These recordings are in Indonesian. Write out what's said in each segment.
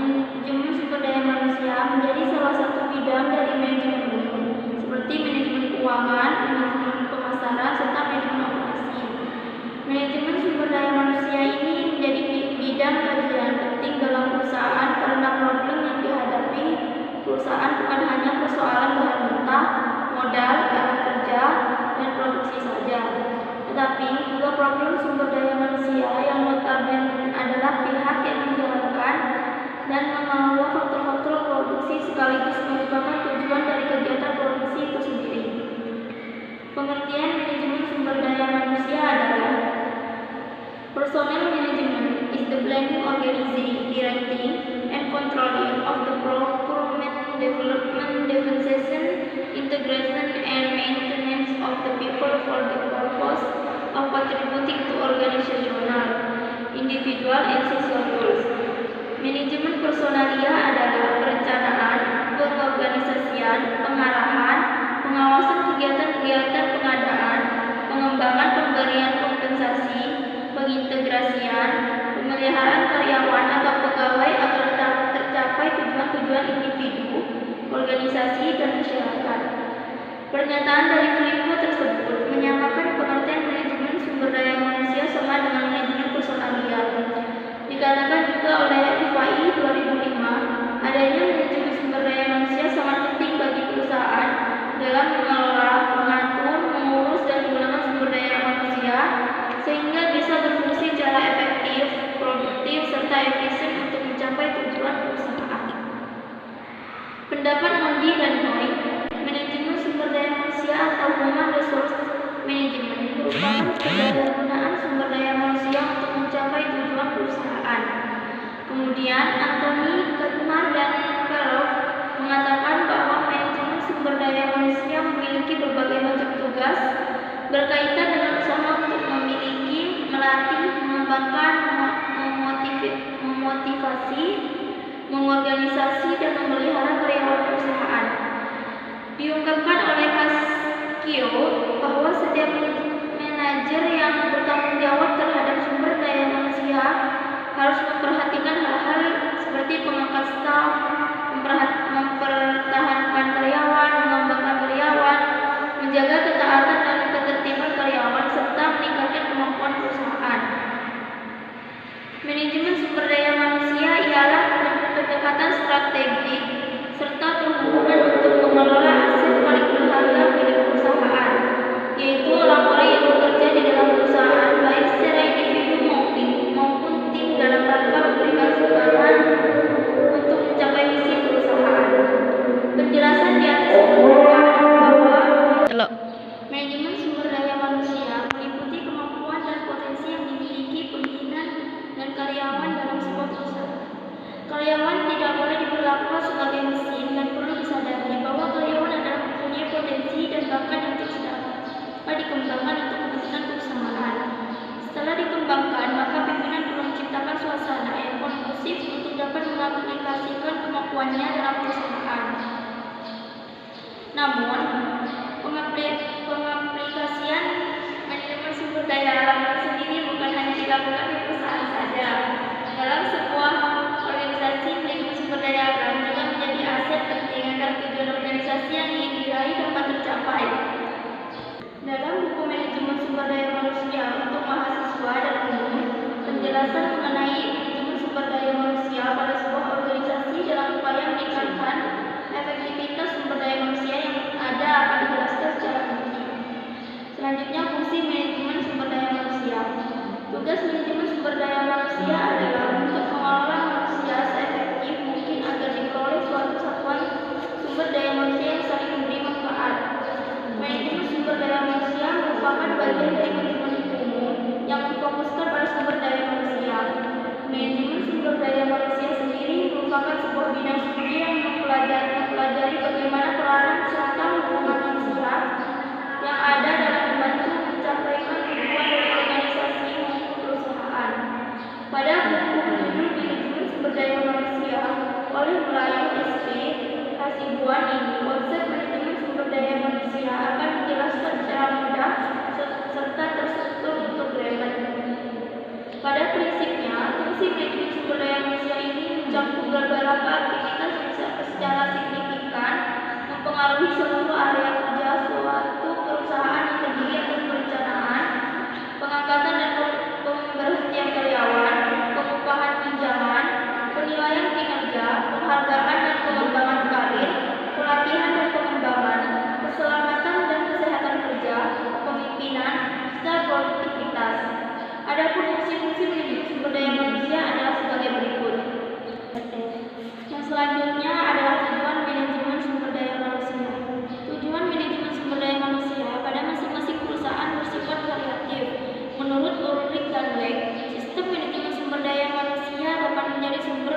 Manajemen sumber daya manusia menjadi salah satu bidang dari manajemen umum, seperti manajemen keuangan, manajemen pemasaran, serta manajemen operasi. Manajemen sumber daya manusia ini menjadi bidang kajian penting dalam perusahaan karena problem yang dihadapi perusahaan bukan hanya persoalan bahan mentah, modal, alat kerja, dan produksi saja, tetapi juga problem sumber daya manusia yang notabene adalah pihak yang menjalankan dan mengelola faktor-faktor produksi sekaligus merupakan tujuan dari kegiatan produksi itu sendiri. Pengertian manajemen sumber daya manusia adalah personnel management is the planning, organizing, directing, and controlling of the procurement, development, depreciation, integration, and maintenance of the people for the purpose of contributing to organizational, individual, and social goals. Manajemen personalia adalah perencanaan, pengorganisasian, pengarahan, pengawasan kegiatan-kegiatan pengadaan, pengembangan pemberian kompensasi, pengintegrasian, pemeliharaan karyawan atau pegawai agar tercapai tujuan-tujuan individu, organisasi, dan masyarakat. Pernyataan dari Filippo tersebut menyamakan pengertian manajemen sumber daya manusia sama dengan manajemen personalia. Dikatakan juga oleh FAI 2005, adanya manajemen sumber daya manusia sangat penting bagi perusahaan dalam mengelola, mengatur, mengurus, dan menggunakan sumber daya manusia sehingga bisa berfungsi secara efektif, produktif, serta efisien untuk mencapai tujuan perusahaan. Pendapat Mondi dan Noy, manajemen sumber daya manusia atau human resource management merupakan penyalahgunaan sumber daya manusia untuk mencapai tujuan perusahaan. Kemudian Anthony Kadmar dan Karov mengatakan bahwa manajemen sumber daya manusia memiliki berbagai macam tugas berkaitan dengan usaha untuk memiliki, melatih, mengembangkan, memotivasi, mengorganisasi, dan memelihara karyawan perusahaan. Diungkapkan oleh Cascio bahwa setiap manajer yang bertanggung jawab terhadap sumber daya manusia harus memperhatikan hal-hal seperti mengangkat staf, mempertahankan karyawan, mengembangkan karyawan, menjaga ketaatan dan ketertiban karyawan, serta meningkatkan kemampuan perusahaan. Manajemen sumber daya manusia ialah pendekatan strategik serta berhubungan untuk mengelola aset paling berharga milik perusahaan, yaitu orang-orang yang bekerja di dalam perusahaan, baik secara individu maupun tim dalam rangka memberikan sumbangan untuk mencapai misi perusahaan. Penjelasan di atas menunjukkan bahwa manajemen sumber daya manusia meliputi kemampuan dan potensi yang dimiliki pimpinan dan karyawan dalam sebuah perusahaan. Karyawan tidak boleh diperlakukan sebagai mesin dan perlu disadari bahwa karyawan adalah mempunyai potensi dan bakat yang terus dapat dikembangkan untuk kepentingan perusahaan. Setelah dikembangkan, maka pimpinan perlu menciptakan suasana yang kondusif untuk dapat mengaplikasikan kemampuannya dalam perusahaan. Namun, pengaplikasian manajemen sumber daya alam sendiri bukan hanya dilakukan di perusahaan saja. Dalam sebuah organisasi, manajemen sumber daya alam juga menjadi aset penting agar tujuan organisasi yang ingin diraih dapat tercapai. Dalam buku manajemen sumber daya manusia untuk mahasiswa dan umum, penjelasan mengenai manajemen sumber daya manusia pada sebuah organisasi dalam upaya meningkatkan efektivitas sumber daya manusia yang ada akan dijelaskan secara rinci. Selanjutnya, fungsi manajemen sumber daya manusia. Tugas manajemen sumber daya manusia adalah untuk mengelola manusia seefektif mungkin agar diperoleh suatu satuan sumber daya manusia yang saling memberi manfaat. Manajemen sumber daya manusia merupakan bagian dari manajemen umum yang memfokuskan pada sumber daya manusia. Manajemen sumber daya manusia sendiri merupakan sebuah bidang studi yang mempelajari bagaimana peranan serta hubungan manusia yang ada dalam membantu mencapai tujuan dari organisasi maupun perusahaan. Pada buku berjudul Manajemen Sumber Daya Manusia oleh Melayu SP Hasibuan ini, konsep manajemen sumber daya manusia akan dijelaskan secara mudah serta terstruktur untuk relevan. Pada prinsipnya, fungsi manajemen sumber daya manusia ini mencakup berbagai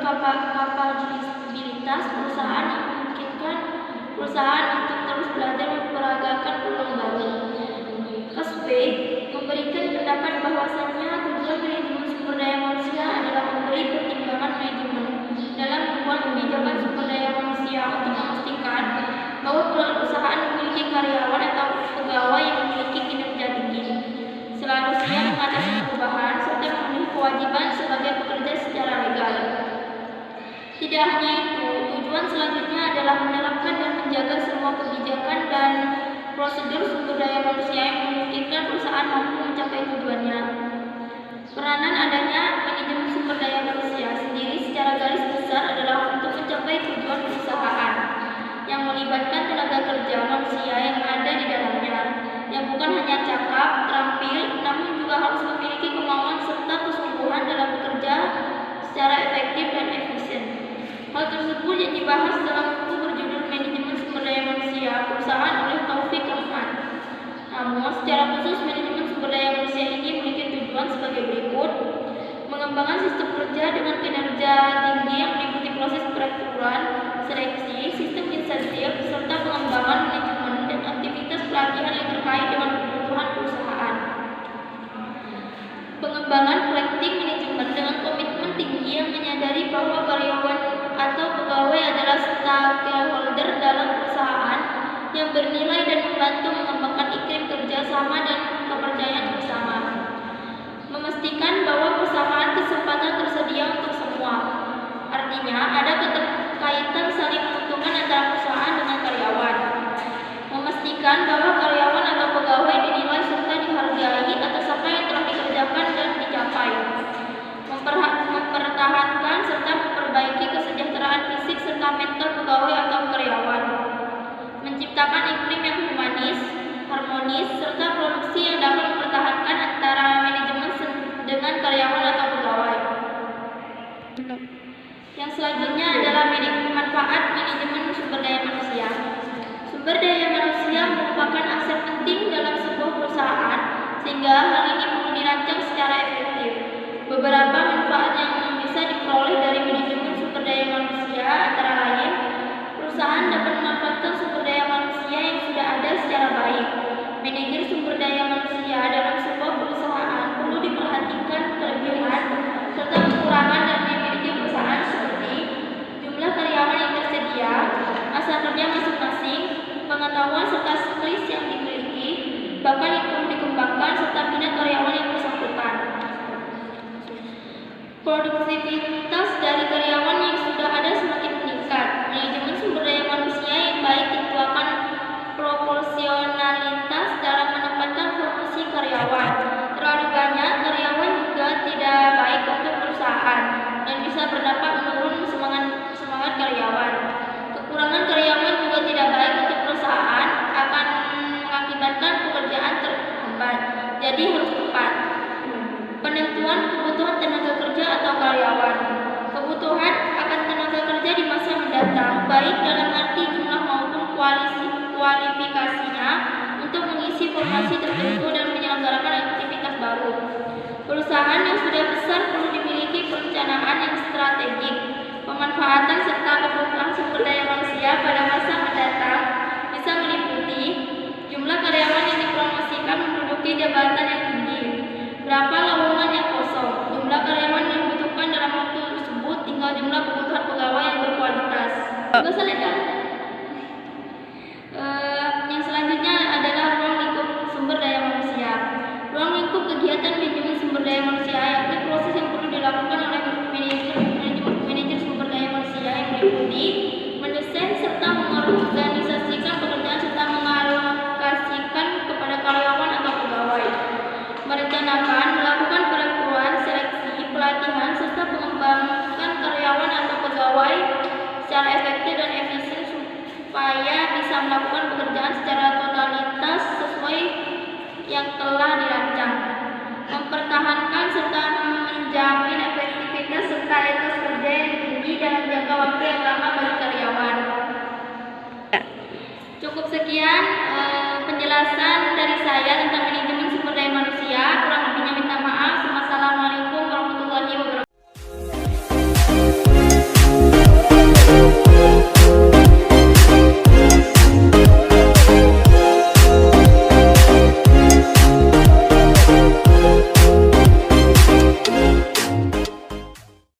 kapabilitas perusahaan yang memungkinkan perusahaan untuk terus belajar memperagakan peluang baru. Kasbe memberikan pendapat bahwasannya tujuan manajemen sumber daya manusia adalah memberi pertimbangan manajemen dalam membuat kebijakan sumber daya manusia untuk memastikan bahwa perusahaan memiliki karyawan atau pegawai yang memiliki kinerja tinggi, selalu siap mengatasi perubahan, serta memenuhi kewajiban sebagai pekerja secara legal. Tidak hanya itu, tujuan selanjutnya adalah menerapkan dan menjaga semua kebijakan dan prosedur sumber daya manusia yang memungkinkan perusahaan mampu mencapai tujuannya. Peranan adanya manajemen sumber daya manusia sendiri secara garis besar adalah untuk mencapai tujuan perusahaan yang melibatkan tenaga kerja manusia yang ada di dalamnya, yang bukan hanya cakap, terampil, namun juga harus memiliki kemauan serta kesungguhan dalam bekerja secara efektif dan efisien. Hal tersebut yang dibahas dalam buku berjudul Manajemen Sumber Daya Manusia Perusahaan oleh Taufik Rahman. Namun, secara khusus manajemen sumber daya manusia ini memiliki tujuan sebagai berikut: mengembangkan sistem kerja dengan kinerja tinggi yang meliputi proses perekrutan, seleksi, sistem insentif, serta pengembangan manajemen dan aktivitas pelatihan yang terkait dengan kebutuhan perusahaan. Pengembangan praktik manajemen dengan komitmen tinggi yang menyadari bahwa karyawan atau pegawai adalah stakeholder dalam perusahaan yang bernilai dan membantu mengembangkan iklim kerja sama dan kepercayaan bersama. Memastikan bahwa persamaan kesempatan tersedia untuk semua. Artinya, ada keterkaitan saling menguntungkan antara perusahaan dengan karyawan. Memastikan bahwa karyawan atau pegawai dinilai serta dihargai atas apa yang telah dikerjakan dan dicapai. Mempertahankan serta memperbaiki kesejahteraan fisik serta mental pegawai atau karyawan. Menciptakan iklim yang humanis, harmonis, serta produksi yang dapat mempertahankan antara manajemen dengan karyawan atau pegawai. Yang selanjutnya adalah manfaat manajemen sumber daya manusia. Sumber daya manusia merupakan aset penting dalam sebuah perusahaan, sehingga hal ini perlu dirancang secara efektif. Beberapa manfaat yang bisa diperoleh dari manajemen sumber daya manusia antara lain: perusahaan dapat memanfaatkan sumber daya manusia yang sudah ada secara baik. Manajer sumber daya manusia dalam sebuah perusahaan perlu diperhatikan kelebihan serta kekurangan dan dimiliki perusahaan seperti jumlah karyawan yang tersedia, masa kerja masing-masing, pengetahuan serta skills yang dimiliki, bahkan yang perlu dikembangkan serta minat karyawan yang bersangkutan. Produktivitas dari karyawan yang sudah ada semakin meningkat. Manajemen sumber daya manusia yang baik tentu akan proporsionalitas dalam menempatkan fungsi karyawan. Terlalu banyak karyawan juga tidak baik untuk perusahaan dan bisa berdampak menurun semangat karyawan. Kekurangan karyawan juga tidak baik untuk perusahaan, akan mengakibatkan pekerjaan terhambat. Jadi harus tepat. Penentuan kebutuhan tenaga kerja atau karyawan. Kebutuhan akan tenaga kerja di masa mendatang, baik dalam arti jumlah maupun kualifikasinya, untuk mengisi formasi tertentu dan menyelenggarakan aktivitas baru. Perusahaan yang sudah besar perlu dimiliki perencanaan yang strategik. Pemanfaatan serta kebutuhan sumber daya manusia pada masa mendatang bisa meliputi jumlah karyawan yang dipromosikan menduduki jabatan yang tinggi, berapa lowongan yang kosong, jumlah karyawan yang dibutuhkan dalam waktu tersebut, tinggal jumlah kebutuhan pegawai yang berkualitas. Yang selanjutnya adalah ruang lingkup sumber daya manusia. Ruang lingkup kegiatan manajemen sumber daya manusia yakni proses yang perlu dilakukan oleh manajer sumber daya manusia yang meliputi mendesain serta mengorganisasikan pekerjaan serta mengalokasikan kepada karyawan atau pegawai, merencanakan, melakukan perekrutan, seleksi, pelatihan, serta mengembangkan karyawan atau pegawai secara efektif dan efisien supaya bisa melakukan pekerjaan secara totalitas sesuai yang telah dirancang. Mempertahankan serta menjamin efektivitas serta etos kerja yang tinggi dalam jangka waktu yang lama bagi karyawan. Cukup sekian penjelasan dari saya tentang